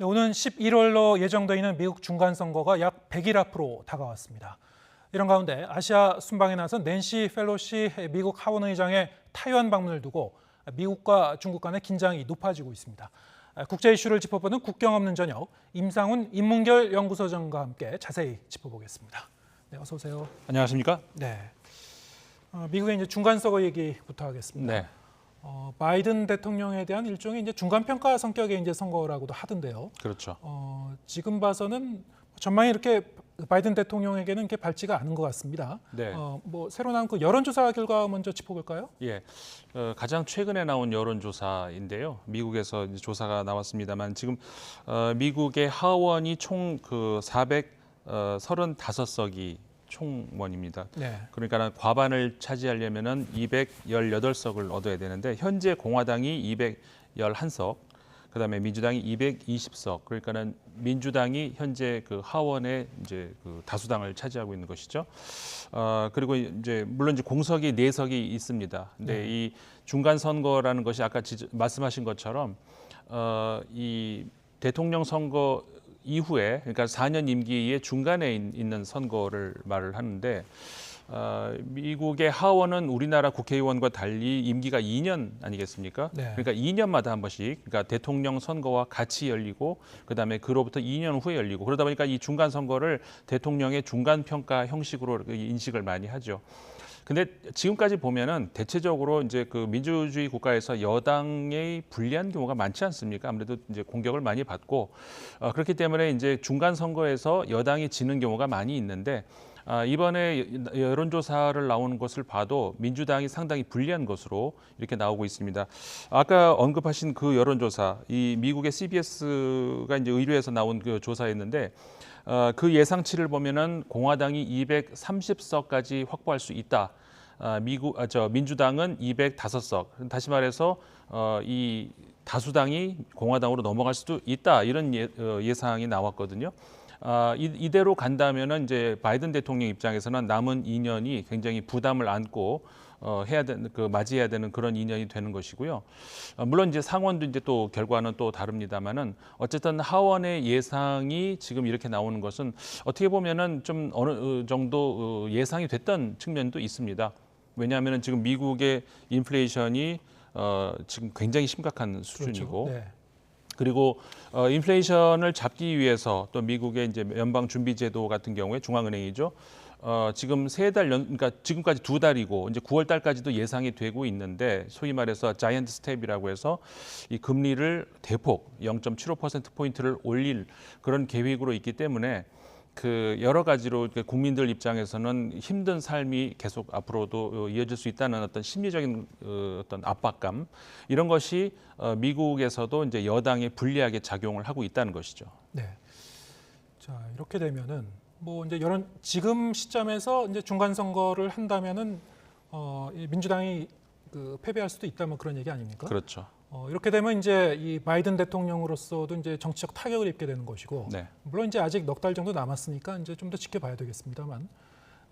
네, 오는 11월로 예정돼 있는 미국 중간선거가 약 100일 앞으로 다가왔습니다. 이런 가운데 아시아 순방에 나선 낸시 펠로시 미국 하원의장의 타이완 방문을 두고 미국과 중국 간의 긴장이 높아지고 있습니다. 국제 이슈를 짚어보는 국경 없는 저녁, 임상훈 인문결 연구소장과 함께 자세히 짚어보겠습니다. 네, 어서 오세요. 안녕하십니까? 네, 미국의 이제 중간선거 얘기부터 하겠습니다. 네. 바이든 대통령에 대한 일종의 이제 중간평가 성격의 이제 선거라고도 하던데요. 그렇죠. 지금 봐서는 전망이 이렇게 바이든 대통령에게는 이렇게 밝지가 않은 것 같습니다. 네. 새로 나온 그 여론조사 결과 먼저 짚어볼까요? 예. 가장 최근에 나온 여론조사인데요. 미국에서 이제 조사가 나왔습니다만 지금 미국의 하원이 총 그 435석이 총원입니다. 네. 그러니까 과반을 차지하려면은 218석을 얻어야 되는데 현재 공화당이 211석, 그다음에 민주당이 220석. 그러니까는 민주당이 현재 그 하원의 이제 그 다수당을 차지하고 있는 것이죠. 그리고 이제 물론 이제 공석이 4석이 있습니다. 근데 이 중간 선거라는 것이 아까 말씀하신 것처럼 이 대통령 선거 이후에, 그러니까 4년 임기의 중간에 있는 선거를 말을 하는데, 미국의 하원은 우리나라 국회의원과 달리 임기가 2년 아니겠습니까? 네. 그러니까 2년마다 한 번씩, 그러니까 대통령 선거와 같이 열리고, 그다음에 그로부터 2년 후에 열리고, 그러다 보니까 이 중간 선거를 대통령의 중간 평가 형식으로 인식을 많이 하죠. 근데 지금까지 보면은 대체적으로 이제 그 민주주의 국가에서 여당의 불리한 경우가 많지 않습니까? 아무래도 이제 공격을 많이 받고 그렇기 때문에 이제 중간 선거에서 여당이 지는 경우가 많이 있는데 이번에 여론조사를 나오는 것을 봐도 민주당이 상당히 불리한 것으로 이렇게 나오고 있습니다. 아까 언급하신 그 여론조사, 이 미국의 CBS가 이제 의뢰해서 나온 그 조사였는데 그 예상치를 보면은 공화당이 230석까지 확보할 수 있다. 민주당은 205석. 다시 말해서 이 다수당이 공화당으로 넘어갈 수도 있다. 이런 예상이 나왔거든요. 이대로 간다면은 이제 바이든 대통령 입장에서는 남은 2년이 굉장히 부담을 안고 맞이해야 되는 그런 2년이 되는 것이고요. 물론 이제 상원도 이제 또 결과는 또 다릅니다만은 어쨌든 하원의 예상이 지금 이렇게 나오는 것은 어떻게 보면은 좀 어느 정도 예상이 됐던 측면도 있습니다. 왜냐하면은 지금 미국의 인플레이션이 지금 굉장히 심각한 수준이고. 그렇죠. 네. 그리고 인플레이션을 잡기 위해서 또 미국의 이제 연방준비제도 같은 경우에 중앙은행이죠. 지금 그러니까 지금까지 2달이고 이제 9월 달까지도 예상이 되고 있는데 소위 말해서 자이언트 스텝이라고 해서 이 금리를 대폭 0.75% 포인트를 올릴 그런 계획으로 있기 때문에 그 여러 가지로 국민들 입장에서는 힘든 삶이 계속 앞으로도 이어질 수 있다는 어떤 심리적인 어떤 압박감, 이런 것이 미국에서도 이제 여당에 불리하게 작용을 하고 있다는 것이죠. 네. 자, 이렇게 되면은 이제 지금 시점에서 이제 중간 선거를 한다면은 이 민주당이 패배할 수도 있다, 그런 얘기 아닙니까? 그렇죠. 이렇게 되면 이제 이 바이든 대통령으로서도 이제 정치적 타격을 입게 되는 것이고, 네. 물론 이제 아직 넉 달 정도 남았으니까 이제 좀 더 지켜봐야 되겠습니다만,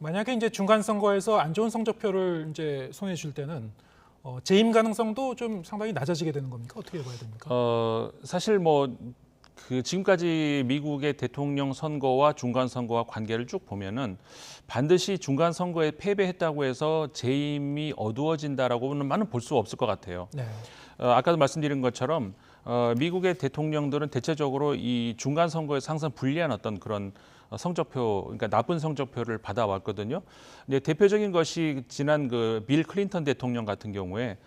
만약에 이제 중간 선거에서 안 좋은 성적표를 이제 손에 쥘 때는 재임 가능성도 좀 상당히 낮아지게 되는 겁니까? 어떻게 봐야 됩니까? 사실 그 지금까지 미국의 대통령 선거와 중간 선거와 관계를 쭉 보면은 반드시 중간 선거에 패배했다고 해서 재임이 어두워진다라고는 볼 수 없을 것 같아요. 네. 아까도 말씀드린 것처럼 미국의 대통령들은 대체적으로 이 중간 선거에서 항상 불리한 어떤 그런 성적표, 그러니까 나쁜 성적표를 받아왔거든요. 근데 대표적인 것이 지난 그 빌 클린턴 대통령 같은 경우에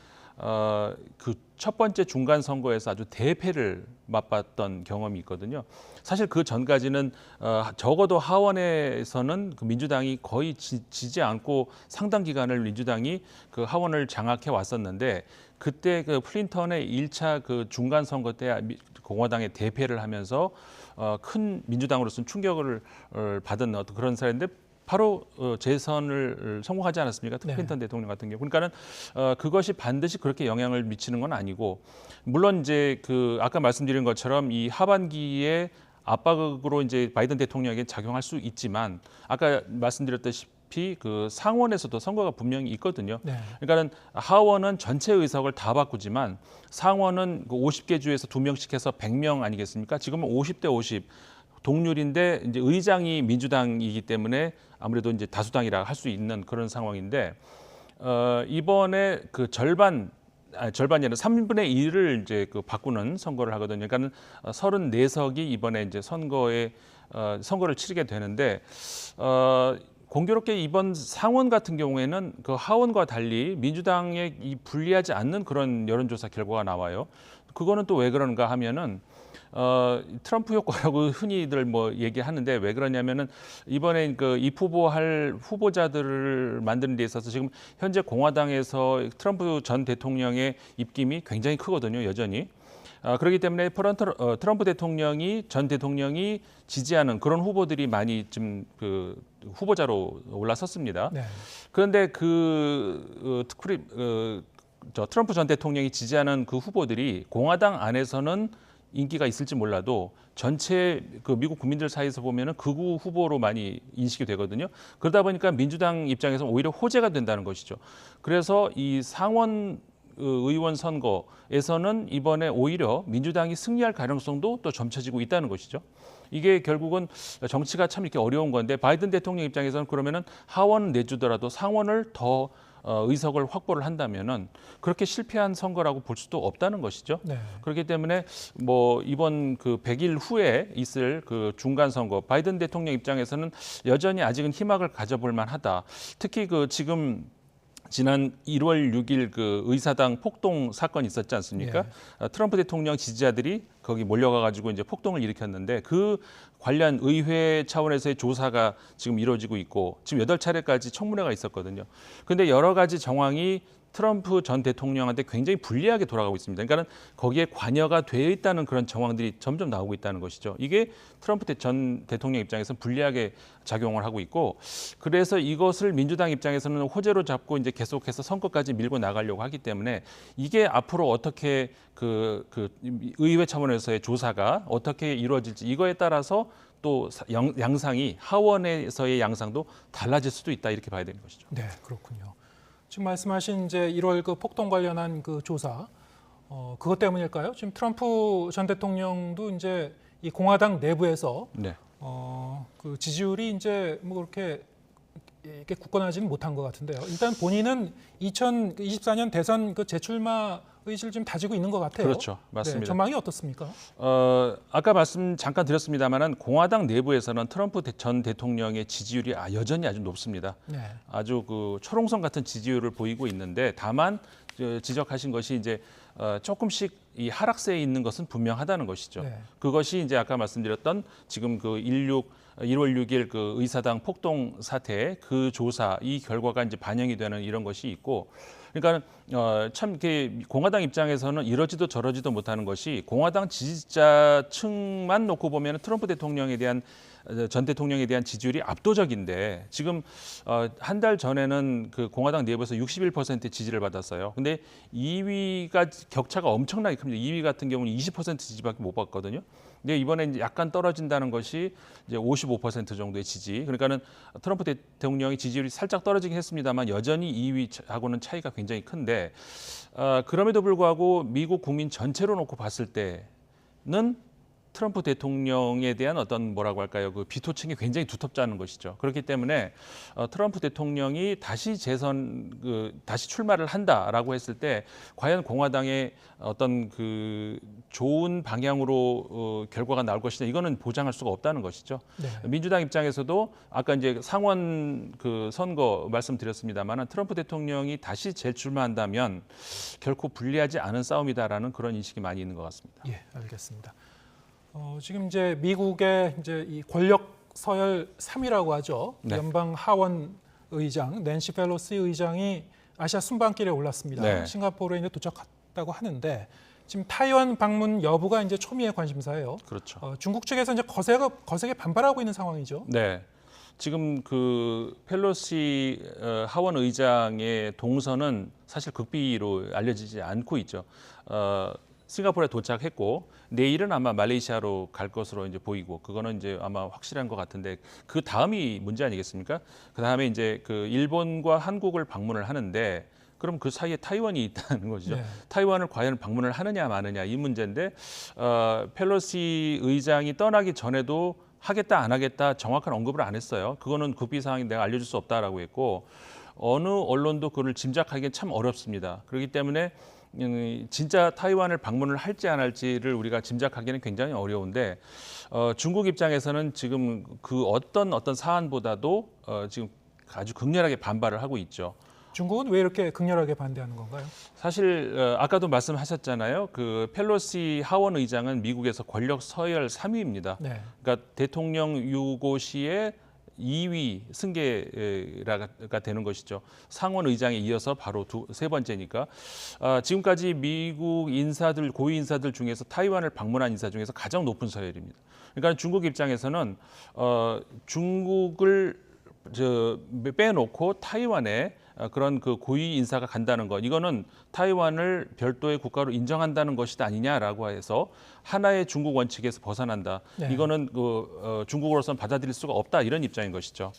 그 첫 번째 중간 선거에서 아주 대패를 맛봤던 경험이 있거든요. 사실 그 전까지는 적어도 하원에서는 그 민주당이 거의 지지 않고 상당 기간을 민주당이 그 하원을 장악해 왔었는데, 그때 그 클린턴의 1차 그 중간 선거 때 공화당의 대패를 하면서 큰 민주당으로서는 충격을 받은 어떤 그런 사례인데, 바로 재선을 성공하지 않았습니까? 클린턴 대통령 같은 경우. 그러니까는 그것이 반드시 그렇게 영향을 미치는 건 아니고, 물론 이제 그 아까 말씀드린 것처럼 이 하반기에 압박으로 이제 바이든 대통령에게 작용할 수 있지만, 아까 말씀드렸듯이 아시다시피 그 상원에서도 선거가 분명히 있거든요. 네. 그러니까는 하원은 전체 의석을 다 바꾸지만 상원은 그 50개 주에서 2명씩 해서 100명 아니겠습니까? 지금은 50대 50 동률인데 이제 의장이 민주당이기 때문에 아무래도 이제 다수당이라 할 수 있는 그런 상황인데 이번에 그 절반이 아니라 3분의 1을 이제 그 바꾸는 선거를 하거든요. 그러니까는 34석이 이번에 이제 선거를 치르게 되는데 공교롭게 이번 상원 같은 경우에는 그 하원과 달리 민주당에 불리하지 않는 그런 여론조사 결과가 나와요. 그거는 또 왜 그런가 하면은 트럼프 효과라고 흔히들 뭐 얘기하는데 왜 그러냐면은 이번에 그 입후보할 후보자들을 만드는 데 있어서 지금 현재 공화당에서 트럼프 전 대통령의 입김이 굉장히 크거든요, 여전히. 그렇기 때문에 트럼프 전 대통령이 지지하는 그런 후보들이 많이 좀 그 후보자로 올라섰습니다. 네. 그런데 트럼프 전 대통령이 지지하는 그 후보들이 공화당 안에서는 인기가 있을지 몰라도 전체 그 미국 국민들 사이에서 보면은 극우 후보로 많이 인식이 되거든요. 그러다 보니까 민주당 입장에서는 오히려 호재가 된다는 것이죠. 그래서 이 상원 의원 선거에서는 이번에 오히려 민주당이 승리할 가능성도 또 점쳐지고 있다는 것이죠. 이게 결국은 정치가 참 이렇게 어려운 건데 바이든 대통령 입장에서는 그러면은 하원 내주더라도 상원을 더 의석을 확보를 한다면은 그렇게 실패한 선거라고 볼 수도 없다는 것이죠. 네. 그렇기 때문에 뭐 이번 그 100일 후에 있을 그 중간 선거 바이든 대통령 입장에서는 여전히 아직은 희망을 가져볼 만하다. 특히 그 지금 지난 1월 6일 그 의사당 폭동 사건 있었지 않습니까? 트럼프 대통령 지지자들이 거기 몰려가 가지고 이제 폭동을 일으켰는데 그 관련 의회 차원에서의 조사가 지금 이루어지고 있고 지금 8차례까지 청문회가 있었거든요. 근데 여러 가지 정황이 트럼프 전 대통령한테 굉장히 불리하게 돌아가고 있습니다. 그러니까 거기에 관여가 되어 있다는 그런 정황들이 점점 나오고 있다는 것이죠. 이게 트럼프 전 대통령 입장에서는 불리하게 작용을 하고 있고 그래서 이것을 민주당 입장에서는 호재로 잡고 이제 계속해서 선거까지 밀고 나가려고 하기 때문에 이게 앞으로 어떻게 그 의회 차원에서의 조사가 어떻게 이루어질지 이거에 따라서 또 양상이 하원에서의 양상도 달라질 수도 있다 이렇게 봐야 되는 것이죠. 네, 그렇군요. 지금 말씀하신 이제 1월 그 폭동 관련한 그 조사, 그것 때문일까요? 지금 트럼프 전 대통령도 이제 이 공화당 내부에서 네. 그 지지율이 이제 뭐 그렇게 이렇게 굳건하지는 못한 것 같은데요. 일단 본인은 2024년 대선 그 재출마 의지를 좀 다지고 있는 것 같아요. 그렇죠, 맞습니다. 네, 전망이 어떻습니까? 아까 말씀 잠깐 드렸습니다만은 공화당 내부에서는 트럼프 전 대통령의 지지율이 여전히 아주 높습니다. 네. 아주 그 초롱성 같은 지지율을 보이고 있는데 다만 지적하신 것이 이제 조금씩 이 하락세에 있는 것은 분명하다는 것이죠. 네. 그것이 이제 아까 말씀드렸던 지금 그 1월 6일 그 의사당 폭동 사태 그 조사 이 결과가 이제 반영이 되는 이런 것이 있고 그러니까 참 이렇게 공화당 입장에서는 이러지도 저러지도 못하는 것이 공화당 지지자층만 놓고 보면 트럼프 대통령에 대한 전 대통령에 대한 지지율이 압도적인데 지금 한 달 전에는 그 공화당 내부에서 61% 지지를 받았어요. 근데 2위가 격차가 엄청나게 큽니다. 2위 같은 경우는 20% 지지밖에 못 받거든요. 근데 이번에 이제 약간 떨어진다는 것이 이제 55% 정도의 지지. 그러니까는 트럼프 대통령의 지지율이 살짝 떨어지긴 했습니다만 여전히 2위하고는 차이가 굉장히 큰데 그럼에도 불구하고 미국 국민 전체로 놓고 봤을 때는 트럼프 대통령에 대한 어떤 뭐라고 할까요? 그 비토층이 굉장히 두텁다는 것이죠. 그렇기 때문에 트럼프 대통령이 다시 다시 출마를 한다라고 했을 때 과연 공화당의 어떤 그 좋은 방향으로 결과가 나올 것이냐 이거는 보장할 수가 없다는 것이죠. 네. 민주당 입장에서도 아까 이제 상원 그 선거 말씀드렸습니다만은 트럼프 대통령이 다시 재출마한다면 결코 불리하지 않은 싸움이다라는 그런 인식이 많이 있는 것 같습니다. 예, 알겠습니다. 지금 이제 미국의 이제 이 권력 서열 3위라고 하죠. 네. 연방 하원 의장 낸시 펠로시 의장이 아시아 순방길에 올랐습니다. 네. 싱가포르에 이제 도착했다고 하는데 지금 타이완 방문 여부가 이제 초미의 관심사예요. 그렇죠. 중국 측에서 이제 거세게 반발하고 있는 상황이죠. 네. 지금 그 펠로시 하원 의장의 동선은 사실 극비로 알려지지 않고 있죠. 싱가포르에 도착했고 내일은 아마 말레이시아로 갈 것으로 이제 보이고 그거는 이제 아마 확실한 것 같은데 그 다음이 문제 아니겠습니까? 그 다음에 이제 그 일본과 한국을 방문을 하는데 그럼 그 사이에 타이완이 있다는 거죠. 네. 타이완을 과연 방문을 하느냐 마느냐 이 문제인데 펠로시 의장이 떠나기 전에도 하겠다 안 하겠다 정확한 언급을 안 했어요. 그거는 국비 사항이 내가 알려줄 수 없다라고 했고 어느 언론도 그걸 짐작하기는 참 어렵습니다. 그렇기 때문에 진짜 타이완을 방문을 할지 안 할지를 우리가 짐작하기는 굉장히 어려운데 중국 입장에서는 지금 그 어떤 사안보다도 지금 아주 극렬하게 반발을 하고 있죠. 중국은 왜 이렇게 극렬하게 반대하는 건가요? 사실 아까도 말씀하셨잖아요. 그 펠로시 하원 의장은 미국에서 권력 서열 3위입니다. 네. 그러니까 대통령 유고시의 2위 승계가 되는 것이죠. 상원 의장에 이어서 바로 세 번째니까 지금까지 미국 인사들 고위 인사들 중에서 타이완을 방문한 인사 중에서 가장 높은 서열입니다. 그러니까 중국 입장에서는 중국을 빼놓고 타이완에 그런 그 고위 인사가 간다는 것 이거는 타이완을 별도의 국가로 인정한다는 것이 아니냐라고 해서 하나의 중국 원칙에서 벗어난다. 네. 이거는 중국으로서는 받아들일 수가 없다 이런 입장인 것이죠.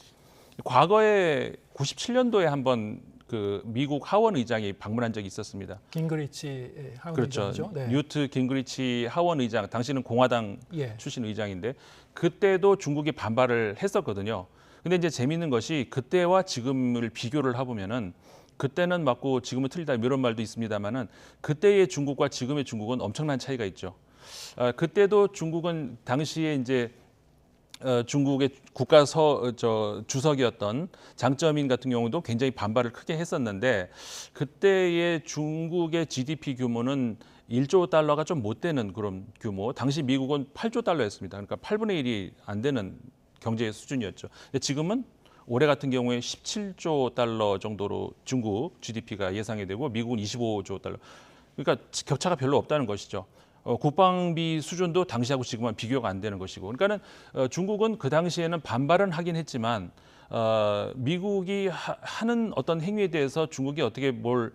과거에 97년도에 한번 그 미국 하원 의장이 방문한 적이 있었습니다. 깅그리치 하원 그렇죠. 의장이죠. 네. 뉴트 깅그리치 하원 의장 당시는 공화당 예. 출신 의장인데 그때도 중국이 반발을 했었거든요. 근데 이제 재미있는 것이 그때와 지금을 비교를 해보면은 그때는 맞고 지금은 틀리다 이런 말도 있습니다만은 그때의 중국과 지금의 중국은 엄청난 차이가 있죠. 그때도 중국은 당시에 이제 중국의 주석이었던 장쩌민 같은 경우도 굉장히 반발을 크게 했었는데 그때의 중국의 GDP 규모는 1조 달러가 좀 못 되는 그런 규모. 당시 미국은 8조 달러였습니다. 그러니까 8분의 1이 안 되는 경제 수준이었죠. 근데 지금은 올해 같은 경우에 17조 달러 정도로 중국 GDP가 예상이 되고 미국은 25조 달러. 그러니까 격차가 별로 없다는 것이죠. 국방비 수준도 당시하고 지금은 비교가 안 되는 것이고. 그러니까는 중국은 그 당시에는 반발은 하긴 했지만 미국이 하는 어떤 행위에 대해서 중국이 어떻게 뭘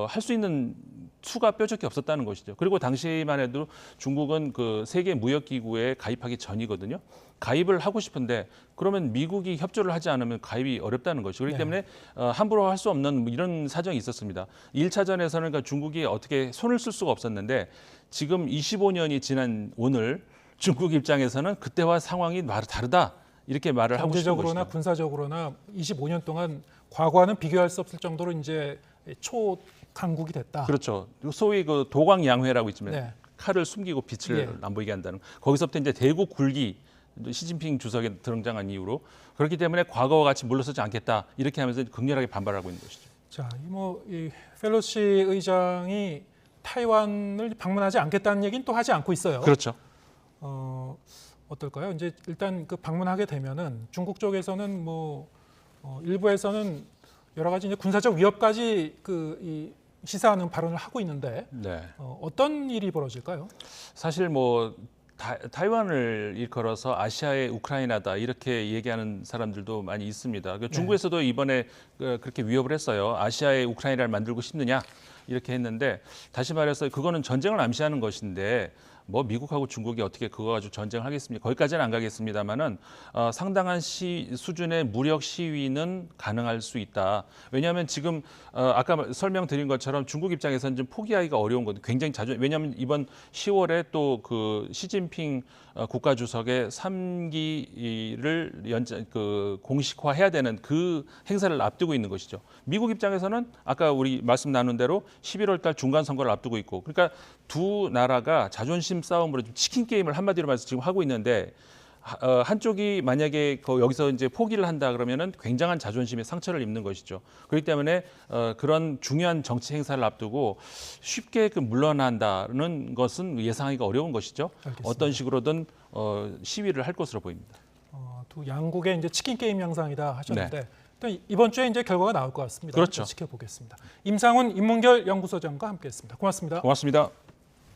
할 수 있는 수가 뾰족히 없었다는 것이죠. 그리고 당시만 해도 중국은 그 세계 무역 기구에 가입하기 전이거든요. 가입을 하고 싶은데 그러면 미국이 협조를 하지 않으면 가입이 어렵다는 것이죠. 그렇기 네. 때문에 함부로 할 수 없는 이런 사정이 있었습니다. 1차전에서는 그러니까 중국이 어떻게 손을 쓸 수가 없었는데 지금 25년이 지난 오늘 중국 입장에서는 그때와 상황이 다르다. 이렇게 말을 하고 싶은 경제적으로나 것이죠. 군사적으로나 25년 동안 과거와는 비교할 수 없을 정도로 이제 초강국이 됐다. 그렇죠. 소위 그 도광양회라고 있지만 네. 칼을 숨기고 빛을 예. 안 보이게 한다는 거기서부터 이제 대국 굴기 시진핑 주석이 등장한 이후로 그렇기 때문에 과거와 같이 물러서지 않겠다 이렇게 하면서 극렬하게 반발하고 있는 것이죠. 자, 이 펠로시 의장이 타이완을 방문하지 않겠다는 얘기는 또 하지 않고 있어요. 그렇죠. 어떨까요? 이제 일단 그 방문하게 되면은 중국 쪽에서는 일부에서는 여러 가지 이제 군사적 위협까지 이 시사하는 발언을 하고 있는데 네. 어떤 일이 벌어질까요? 사실 타이완을 일컬어서 아시아의 우크라이나다 이렇게 얘기하는 사람들도 많이 있습니다. 중국에서도 이번에 그렇게 위협을 했어요. 아시아의 우크라이나를 만들고 싶느냐 이렇게 했는데 다시 말해서 그거는 전쟁을 암시하는 것인데 미국하고 중국이 어떻게 그거 가지고 전쟁을 하겠습니까? 거기까지는 안 가겠습니다만은 상당한 수준의 무력 시위는 가능할 수 있다. 왜냐하면 지금 아까 설명드린 것처럼 중국 입장에서는 좀 포기하기가 어려운 건데 굉장히 왜냐하면 이번 10월에 또 그 시진핑 국가주석의 3기를 공식화해야 되는 그 행사를 앞두고 있는 것이죠. 미국 입장에서는 아까 우리 말씀 나눈 대로 11월 달 중간 선거를 앞두고 있고 그러니까 두 나라가 자존심 싸움으로 치킨 게임을 한마디로 말해서 지금 하고 있는데 한쪽이 만약에 여기서 이제 포기를 한다 그러면은 굉장한 자존심의 상처를 입는 것이죠. 그렇기 때문에 그런 중요한 정치 행사를 앞두고 쉽게 물러난다는 것은 예상하기가 어려운 것이죠. 알겠습니다. 어떤 식으로든 시위를 할 것으로 보입니다. 두 양국의 이제 치킨 게임 양상이다 하셨는데 일단 이번 주에 이제 결과가 나올 것 같습니다. 그렇죠. 지켜보겠습니다. 임상훈 인문결 연구소장과 함께했습니다. 고맙습니다. 고맙습니다.